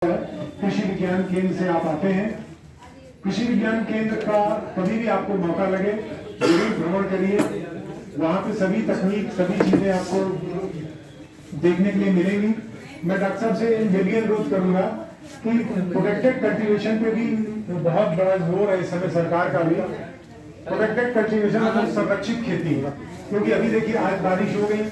कृषि विज्ञान केंद्र से आप आते हैं। कृषि विज्ञान केंद्र का कभी भी आपको मौका लगे जरूर भ्रमण करिए। वहाँ पे सभी तकनीक सभी चीजें आपको देखने के लिए मिलेंगी। मैं डॉक्टर साहब से ये भी अनुरोध करूंगा कि प्रोटेक्टेड कल्टीवेशन पे भी बहुत बड़ा जोर है इस समय सरकार का भी। प्रोटेक्टेड कल्टीवेशन मतलब संरक्षित खेती, क्योंकि अभी देखिए आज बारिश हो गई,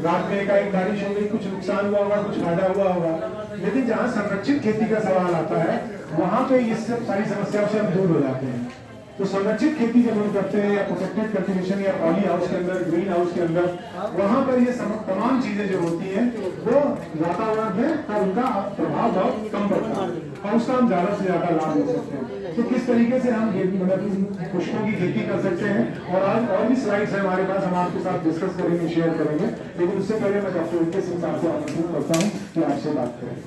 रात में एकाएक बारिश हो गई, कुछ नुकसान हुआ होगा, कुछ फायदा हुआ होगा, लेकिन जहाँ संरक्षित खेती का सवाल आता है वहां पे ये सब सारी समस्याओं से हम दूर हो जाते हैं। तो संरक्षित खेती जब हम करते हैं या प्रोटेक्टेड कल्टीवेशन या पॉली हाउस के अंदर, ग्रीन हाउस के अंदर, वहां पर ये तमाम चीजें जो होती हैं वो वातावरण में और उनका प्रभाव बहुत कम पड़ता है और उसका हम ज्यादा से ज्यादा लाभ ले सकते हैं। तो किस तरीके से हम पुष्पों की खेती कर सकते हैं, और आज और भी स्लाइड्स है हमारे पास, हम आपके साथ डिस्कस करेंगे, शेयर करेंगे। लेकिन उससे पहले मैं डॉक्टर विके सिंह साहब को आमंत्रित करता हूँ कि आपसे बात करें।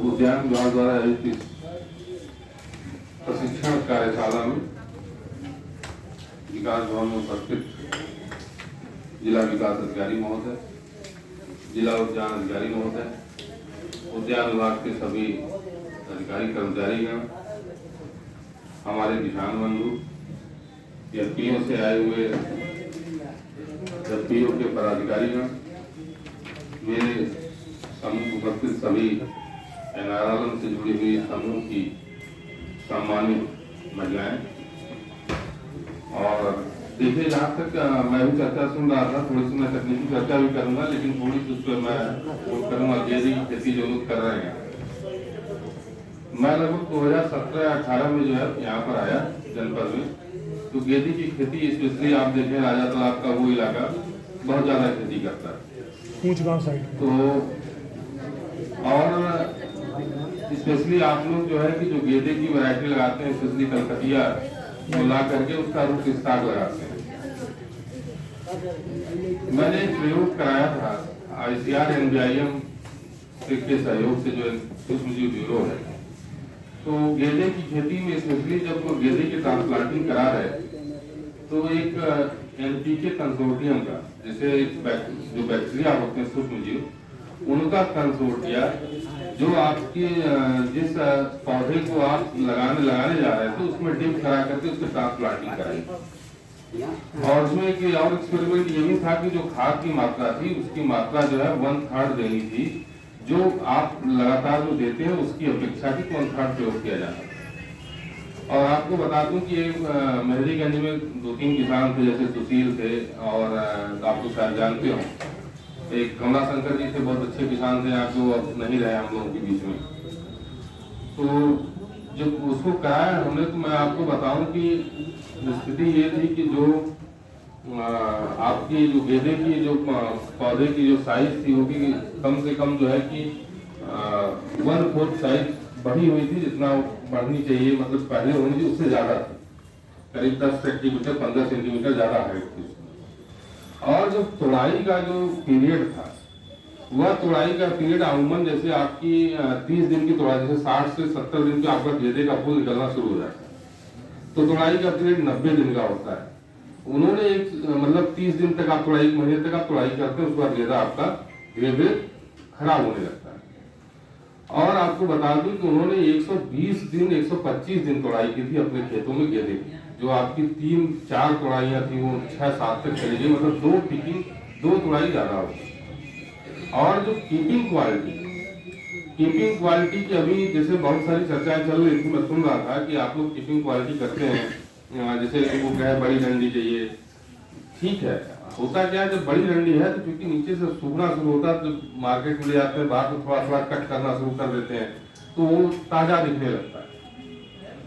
उद्यान विभाग द्वारा आयोजित प्रशिक्षण कार्यशाला में विकास भवन में उपस्थित जिला विकास अधिकारी महोदय, जिला उद्यान अधिकारी महोदय, उद्यान विभाग के सभी अधिकारी कर्मचारीगण, हमारे किसान बंधु, एफपीओ से आए हुए एफपीओ के पदाधिकारीगण, मेरे समूह उपस्थित सभी एनआरएलएम से जुड़ी हुई समूह की सम्मानित महिलाएं, और देखिए जहाँ तक मैं भी चर्चा सुन रहा था, थोड़ी सी मैं तकनीकी चर्चा भी करूंगा, लेकिन थोड़ी सी उस पर मैं वो करूंगा गेदी की खेती जो लोग कर रहे हैं। मैं लगभग 2017-18 में जो है यहाँ पर आया जनपद में, तो गेदी की खेती स्पेशली आप देखें राजा तालाब का वो इलाका बहुत ज्यादा खेती करता है। तो और स्पेशली आप लोग जो है कि जो गेंदे की वैरायटी लगाते हैं, स्पेशली कलकतिया ला करके उसका रूट स्टार्ट लगाते हैं। मैंने एक प्रयोग कराया था ICR NBIM के सहयोग से, जो सूक्ष्म जीव ब्यूरो है। तो गेंदे की खेती में स्पेशली जब गेंदे की ट्रांसप्लांटिंग करा रहे, तो एक NPK कंसोर्टियम का, जैसे जो बैक्टीरिया होते हैं सूक्ष्म जीव, उनका कंसोर्टिया जो आपके जिस पौधे को आप लगाने जा रहे हैं, तो उसमें डिप करा करके उसकी ट्रांसप्लांटिंग कराई। और उसमें एक और एक्सपेरिमेंट ये भी था कि जो खाद की मात्रा थी, उसकी मात्रा जो है 1/3 देनी थी, जो आप लगातार जो देते हैं उसकी अपेक्षा की 1/3 प्रयोग किया जाता। और आपको बता दूं कि मेहदीगंज में 2-3 किसान थे, जैसे सुशील थे, और आप तो शायद जानते हो, एक कमला शंकर जी थे, बहुत अच्छे किसान थे, आप जो अब नहीं रहे हम लोगों के बीच में। तो जब उसको कराया हमने, तो मैं आपको बताऊं कि स्थिति ये थी कि जो आपकी जो गेंदे की जो पौधे की जो साइज थी, वो भी कम से कम जो है कि 1/4 साइज बढ़ी हुई थी, जितना बढ़नी चाहिए, मतलब पहले होनी थी उससे ज्यादा थी, करीब 10 सेंटीमीटर 15 सेंटीमीटर ज्यादा हाइट थी। और जो तोड़ाई का जो पीरियड था, वह तोड़ाई का पीरियड अमूमन जैसे आपकी 30 दिन की तोड़ाई, जैसे 60 से 70 दिन पे आपका गेंदे का फूल निकलना शुरू हो जाता है, तो तोड़ाई का पीरियड 90 दिन का होता है। उन्होंने एक मतलब 30 दिन तक आप तोड़ाई, 1 महीने तक आप तोड़ाई करते हैं, उसके बाद गेंदा आपका धीरे धीरे खराब होने लगता है। और आपको बता दूं कि उन्होंने 120 दिन 125 दिन तोड़ाई की थी अपने खेतों में गेंदे की। जो आपकी 3-4 तोड़ाइयाँ थी वो 6-7 तक चली गई, मतलब 2 तोड़ाई ज्यादा होगी। और जो कीपिंग क्वालिटी की अभी जैसे बहुत सारी चर्चाएं चल रही थी, मैं सुन रहा था कि आप लोग कीपिंग क्वालिटी करते हैं, जैसे वो कहे बड़ी डंडी चाहिए, ठीक है। होता क्या है, जब बड़ी डंडी है तो क्योंकि नीचे से सूखना शुरू होता है, तो मार्केट में ले जाते हैं, बाहर को थोड़ा कट करना शुरू कर देते हैं, तो वो ताजा दिखने लगता है।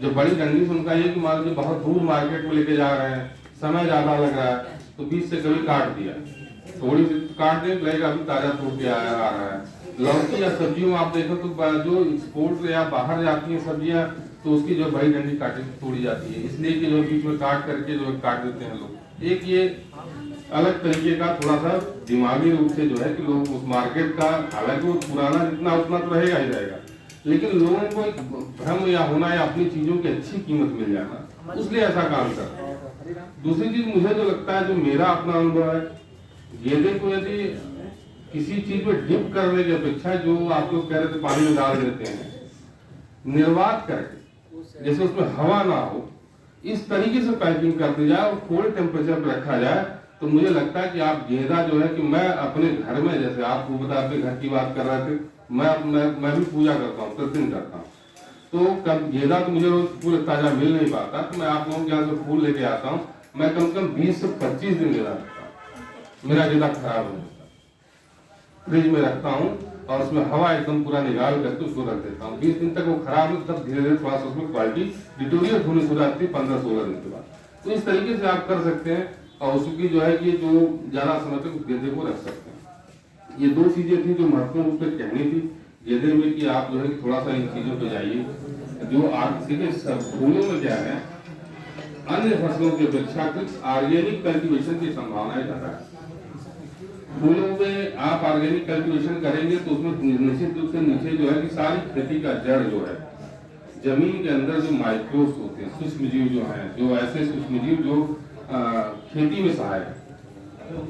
जब बड़ी डंडी से उनका ये कि मान लीजिए बहुत दूर मार्केट में लेके जा रहे हैं, समय ज्यादा लग रहा है, तो बीच से कभी काट दिया, थोड़ी सी काट दे, लगेगा अभी ताजा तोड़ के आ रहा है। लौकी या सब्जियों में आप देखो तो जो एक्सपोर्ट या बाहर जाती है सब्जियां, तो उसकी जो बड़ी डंडी काटी तोड़ी जाती है, इसलिए कि जो बीच में काट करके जो काट देते हैं लोग। एक ये अलग तरीके का थोड़ा सा दिमागी रूप से जो है कि लोग उस मार्केट का, हालांकि वो पुराना जितना उतना तो रहेगा ही रहेगा, लेकिन लोगों को एक भ्रम या होना या अपनी चीजों की अच्छी कीमत मिल जाना, उसलिए ऐसा काम करते हैं। दूसरी चीज मुझे जो लगता है, जो मेरा अपना अनुभव है, गेंदे को यदि किसी चीज में डिप करने की अपेक्षा, जो आप लोग कह रहे थे पानी में डाल देते हैं, निर्वात करके, जैसे उसमें हवा ना हो, इस तरीके से पैकिंग कर दी जाए और कोल्ड टेम्परेचर पर रखा जाए, तो मुझे लगता है कि आप गेंदा जो है कि मैं अपने घर में, जैसे आपको बता, अपने घर की बात कर रहे थे, मैं भी पूजा करता हूँ, प्रतिदिन करता हूँ। तो गेंदा तो मुझे रोज फूल ताजा मिल नहीं पाता, तो मैं आप लोगों के यहाँ से फूल लेके आता हूँ। मैं कम से कम 20 से 25 दिन गेंदा रखता हूँ, मेरा गेंदा खराब हो जाता है। फ्रिज में रखता हूँ और उसमें हवा एकदम पूरा निकाल करके उसको रख देता हूँ। 20 दिन तक वो खराब है, तब धीरे धीरे थोड़ा सा उसमें क्वालिटी डिटोरिएट होनी शुरू आती है 15-16 दिन के बाद। तो इस तरीके से आप कर सकते हैं और उसकी जो है कि जो ज्यादा समय तक गेंदे को रख सकते हैं। ये दो चीजें थी जो महत्वपूर्ण रूप से कहनी थी गेंदे में, कि आप जो है थोड़ा सा इन चीजों पे जाइए। जो आप सीधे फूलों में क्या है, अन्य फसलों की अपेक्षाकृत ऑर्गेनिक कल्टीवेशन की संभावनाएं ज्यादा है। फूलों में आप ऑर्गेनिक कल्टीवेशन करेंगे तो उसमें निश्चित रूप से नीचे जो है कि सारी खेती का जड़ जो है, जमीन के अंदर जो माइक्रोब्स होते हैं, सूक्ष्म जीव जो हैं, जो ऐसे सूक्ष्म जीव जो खेती में सहायक है,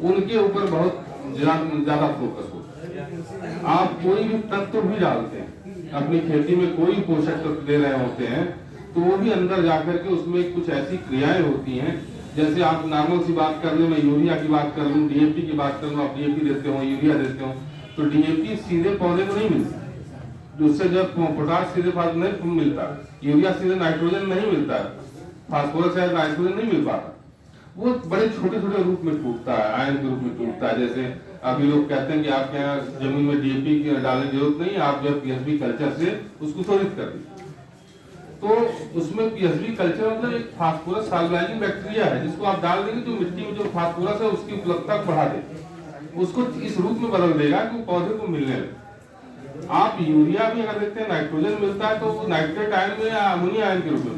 उनके ऊपर बहुत ज्यादा फोकस होता है। आप कोई भी तत्व भी डालते हैं अपनी खेती में, कोई पोषक तत्व दे रहे होते हैं, तो वो भी अंदर जाकर के उसमें कुछ ऐसी क्रियाएं होती हैं, जैसे आप नॉर्मल सी बात कर लें, मैं यूरिया की बात कर लूँ, डीएपी की बात कर लूँ, आप डीएपी देते हो, यूरिया देते हो, तो डीएपी सीधे पौधे को नहीं मिलता, उससे जब पोटाश सीधे नहीं मिलता, यूरिया सीधे नाइट्रोजन नहीं मिलता, फास्फोरस या नाइट्रोजन नहीं मिल पाता, वो बड़े छोटे छोटे रूप में टूटता है, आयन के रूप में टूटता है। जैसे अभी लोग कहते हैं कि आपके यहाँ जमीन में डीएपी डालने की जरूरत नहीं, आप जो पीएसबी कल्चर से उसको शोधित कर दीजिए। तो उसमें पीएसबी कल्चर मतलब एक फास्फोरस सॉल्युबलाइजिंग बैक्टीरिया है, जिसको आप डाल देंगे तो मिट्टी में जो फास्फोरस है उसकी उपलब्धता बढ़ा देगा, उसको इस रूप में बदल देगा कि पौधे को मिलने लगे। आप यूरिया भी अगर देखते हैं नाइट्रोजन मिलता है तो वो नाइट्रेट आयन में या अमोनिया आयन के रूप में,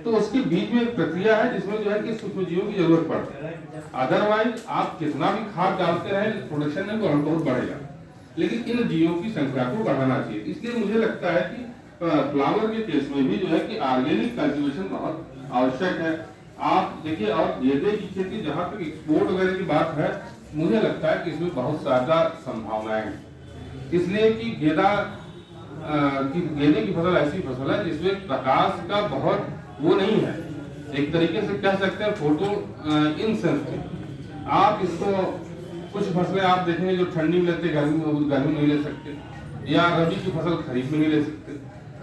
तो उसके बीच में एक प्रक्रिया है जिसमें जो है कि सूक्ष्म जीवों की जरूरत पड़ती है। अदरवाइज आप कितना भी खाद डालते रहे, प्रोडक्शन में बहुत बढ़ेगा, लेकिन इन जीवों की संख्या को बढ़ाना चाहिए। इसलिए मुझे लगता है कि फ्लावर के केस में भी जो है कि ऑर्गेनिक कल्टीवेशन बहुत आवश्यक है। आप देखिए, और गेंदे की खेती जहाँ तक एक्सपोर्ट वगैरह की बात है, मुझे लगता है कि इसमें बहुत ज्यादा संभावनाएं हैं, इसलिए कि गेंदे की फसल ऐसी फसल है जिसमें प्रकाश का बहुत वो नहीं है, एक तरीके से कह सकते हैं फोटो इनसेंसिटिव। आप इसको कुछ फसलें आप देखेंगे जो ठंडी में लेते, गर्मी में नहीं ले सकते, या रबी की फसल खरीफ में नहीं ले सकते,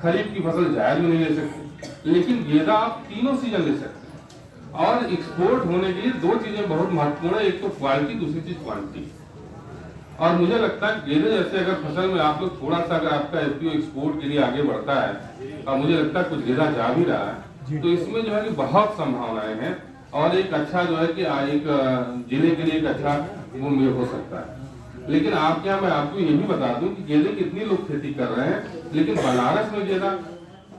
खरीफ की फसल जायद में नहीं ले सकते, लेकिन गेंदा आप तीनों सीजन ले सकते हैं। और एक्सपोर्ट होने के लिए दो चीजें बहुत महत्वपूर्ण है, एक तो क्वालिटी, दूसरी चीज क्वांटिटी। और मुझे लगता है गेंदे जैसे अगर फसल में आप लोग थोड़ा सा, अगर आपका एफपीओ एक्सपोर्ट के लिए आगे बढ़ता है, और मुझे लगता है कुछ गेंदा जा भी रहा है, तो इसमें जो है कि बहुत संभावनाएं हैं, और एक अच्छा जो है कि एक जिले के लिए एक अच्छा वो हो सकता है। लेकिन आपके यहाँ मैं आपको ये भी बता दूं कि गेंदे कितनी लोग खेती कर रहे हैं, लेकिन बनारस में गेंदा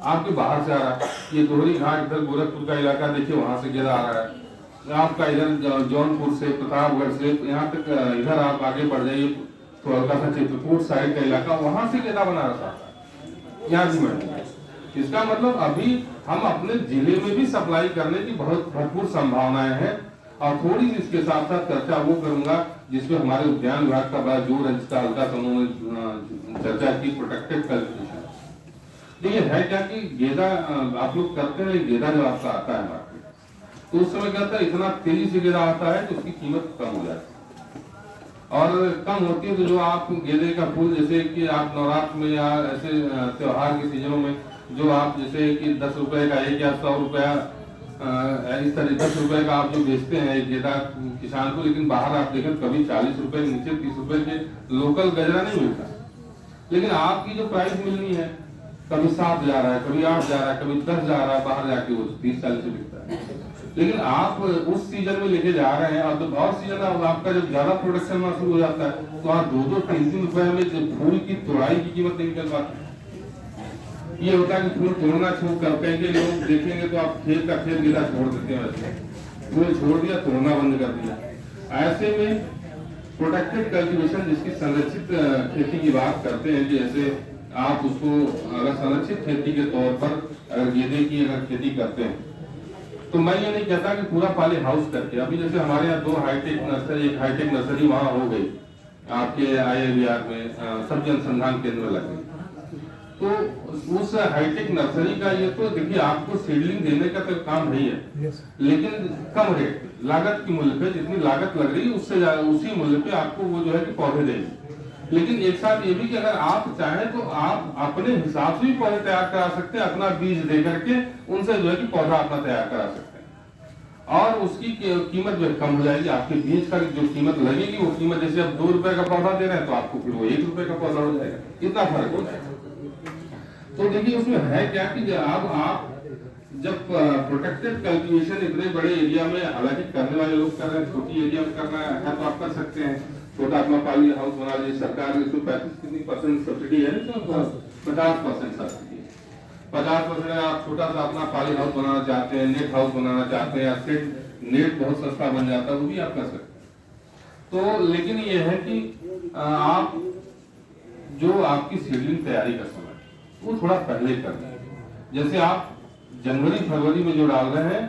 आपके बाहर से आ रहा है। ये दोहरी घाट इधर गोरखपुर का इलाका देखिए, वहां से गेंदा आ रहा है, आपका इधर जौनपुर से, प्रतापगढ़ से, यहाँ तक इधर आप आगे बढ़ जाइए तो हल्का सा चित्रकूट साइड का इलाका, वहां से गेंदा बनारस आता है, यहाँ भी मैं। इसका मतलब अभी हम अपने जिले में भी सप्लाई करने की बहुत भरपूर संभावनाएं हैं। और थोड़ी सी इसके साथ साथ चर्चा वो करूंगा जिसमें हमारे उद्यान विभाग का बड़ा जोर है, जिसका हल्का समूह में चर्चा की, प्रोटेक्टेड कल्टीवेशन। देखिए है क्या कि गेंदा आप लोग करते हैं, गेंदा जब आपका आता है मार्केट, तो उस समय क्या होता है, इतना तेजी से गेंदा आता है कि उसकी कीमत कम हो जाती है। और कम होती है तो जो आप गेंदे का फूल, जैसे कि आप नवरात्र में या ऐसे त्योहार के सीजनों में, जो आप जैसे कि 10 रुपए का एक या 100 रुपया इस तरह 10 रुपए का आप जो बेचते हैं गेंदा किसान को, लेकिन बाहर आप देखें कभी 40 रुपए नीचे 30 रुपए के लोकल गजरा नहीं मिलता। लेकिन आपकी जो प्राइस मिलनी है, कभी 7 जा रहा है, कभी 8 जा रहा है, कभी 10 जा रहा है, बाहर जाके वो 30-40 से बिकता है। लेकिन आप उस सीजन में लेके जा रहे हैं, और सीजन आपका जब ज्यादा प्रोडक्शन शुरू हो जाता है, तो आप 2-2, 3-3 रुपए में फूल की तोड़ाई की कीमत नहीं निकल पाती। ये होता है कि फूल तोड़ना छोड़ कर, कई लोग देखेंगे तो आप खेत का खेत गेंदा छोड़ देते हैं, वैसे फूल छोड़ दिया, तोड़ना बंद कर दिया। ऐसे में प्रोटेक्टेड कल्टीवेशन जिसकी संरक्षित खेती की बात करते हैं, जैसे आप उसको अगर संरक्षित खेती के तौर पर अगर गेंदे की अगर खेती करते हैं, तो मैं ये नहीं कहता कि पूरा पॉली हाउस करके, अभी जैसे हमारे यहाँ 2 हाईटेक नर्सरी, एक हाईटेक नर्सरी वहाँ हो गई आपके IIVR में, सब्जी अनुसंधान केंद्र में लगे, तो उस हाईटेक नर्सरी का ये तो देखिए आपको सीडलिंग देने का तो काम नहीं है, लेकिन कम रेट लागत की मूल्य पे, जितनी लागत लग रही है उससे उसी मूल्य पे आपको वो जो है कि पौधे देंगे। लेकिन एक साथ ये भी कि अगर आप चाहें तो आप अपने हिसाब से भी पौधे तैयार करा सकते हैं, अपना बीज दे करके उनसे जो है कि पौधा अपना तैयार करा सकते हैं, और उसकी कीमत जो है कम हो जाएगी। आपके बीज का जो कीमत लगेगी वो कीमत, जैसे आप 2 रुपए का पौधा दे रहे हैं तो आपको फिर वो 1 रुपए का पौधा हो जाएगा, इतना फर्क हो जाएगा। तो देखिए उसमें है क्या कि अब आप जब प्रोटेक्टेड कल्टीवेशन इतने बड़े एरिया में, हालांकि करने वाले लोग कर रहे हैं, छोटी एरिया में करना है तो आप कर सकते हैं, छोटा अपना पॉली हाउस बना लीजिए। सरकार ने इसमें 35% सब्सिडी है, तो 50% सब्सिडी है। 50% आप छोटा सा अपना पॉली हाउस बनाना चाहते हैं, नेट हाउस बनाना चाहते हैं, या सेट नेट बहुत सस्ता बन जाता है, वो भी आप कर सकते हैं। तो लेकिन ये है कि आप जो आपकी सीडलिंग तैयारी का समय वो थोड़ा पहले कर दें। जैसे आप जनवरी फरवरी में जो डाल रहे हैं,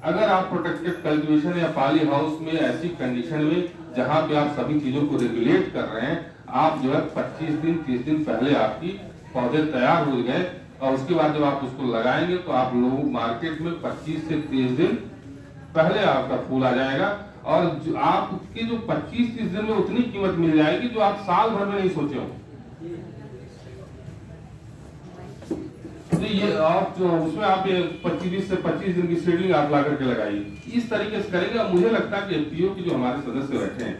अगर आप प्रोटेक्टेड कल्टीवेशन या पॉली हाउस में ऐसी कंडीशन में जहां पे आप सभी चीजों को रेगुलेट कर रहे हैं, आप जो है 25 दिन 30 दिन पहले आपकी पौधे तैयार हो गए, और उसके बाद जब आप उसको लगाएंगे तो आप लोग मार्केट में 25 से 30 दिन पहले आपका फूल आ जाएगा, और जो आपकी जो 25-30 दिन में उतनी कीमत मिल जाएगी जो आप साल भर में नहीं सोचे हो। तो ये आप जो उसमें आप 25 से 25 दिन की सीडलिंग आप ला करके लगाइए, इस तरीके से करेंगे। अब मुझे लगता है कि FPO के जो हमारे सदस्य बैठे हैं,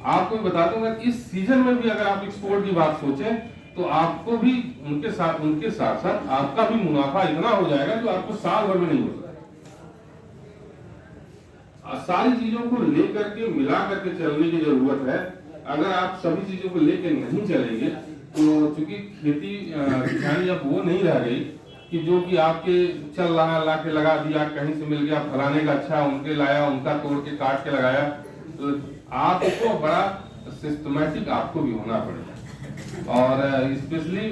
आपको भी बता दूंगा कि इस सीजन में भी अगर आप एक्सपोर्ट की बात सोचें तो आपको भी उनके साथ साथ आपका भी मुनाफा इतना हो जाएगा जो आपको साल भर में नहीं हो सकता। सारी चीजों को लेकर के मिला करके चलने की जरूरत है। अगर आप सभी चीजों को लेकर नहीं चलेंगे तो चूंकि खेती किसानी अब वो नहीं रह गई कि जो कि आपके चल रहा ला के लगा दिया, कहीं से मिल गया, फलाने का अच्छा उनके लाया, उनका तोड़ के काट के लगाया। तो आपको बड़ा सिस्टमैटिक आपको भी होना पड़ेगा, और स्पेशली